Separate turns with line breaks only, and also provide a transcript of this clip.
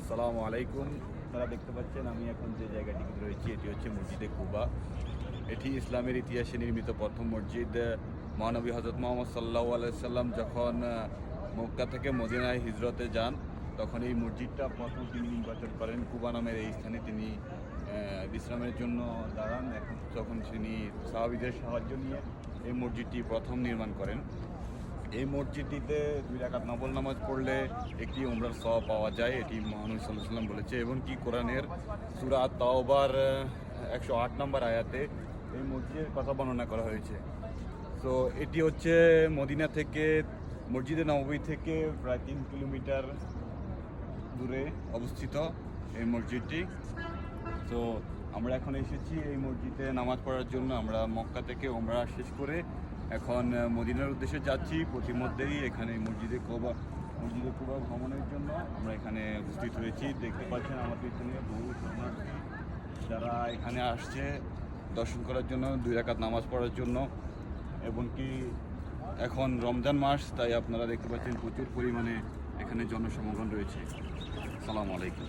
আসসালামু আলাইকুম। আপনারা দেখতে পাচ্ছেন আমি এখন যে জায়গাটিতে রয়েছি এটি হচ্ছে মসজিদে কুবা। এটি ইসলামের ইতিহাসে নির্মিত প্রথম মসজিদ। মহানবী হযরত মুহাম্মদ সাল্লাল্লাহু আলাইহি সাল্লাম যখন মক্কা থেকে মদিনায় হিজরতে যান তখন এই মসজিদটা প্রথম তিনি নির্বাচন করেন। কুবা নামের এই স্থানে তিনি বিশ্রামের জন্য দাঁড়ান। এখন তখন তিনি সাহাবীদের সাহায্য নিয়ে এই মসজিদটি প্রথম নির্মাণ করেন। এই মসজিদটিতে 2 রাকাত নফল নামাজ পড়লে একটি উমরার সওয়াব পাওয়া যায়, এটি মহানবী সাল্লাল্লাহু আলাইহি ওয়াসাল্লাম বলেছে। এবং কি কোরআনের সূরা আত-তাওবার 108 নম্বর আয়াতে এই মসজিদের কথা বর্ণনা করা হয়েছে। তো এটি হচ্ছে মদিনা থেকে, মসজিদে নববী থেকে প্রায় 3 কিলোমিটার দূরে অবস্থিত এই মসজিদটি। তো আমরা এখন এসেছি এই মসজিদে নামাজ পড়ার জন্য। আমরা মক্কা থেকে উমরা শেষ করে এখন মদিনার উদ্দেশ্যে যাচ্ছি। প্রতিমধ্যেই এখানে মসজিদে কুবা ভ্রমণের জন্য আমরা এখানে উপস্থিত হয়েছি। দেখতে পাচ্ছেন আমার পিছনে বহু শরণার্থী যারা এখানে আসছে দর্শন করার জন্য, 2 রাকাত নামাজ পড়ার জন্য। এবং কি এখন রমজান মাস, তাই আপনারা দেখতে পাচ্ছেন প্রচুর পরিমাণে এখানে জনসমাগম রয়েছে। আসসালামু আলাইকুম।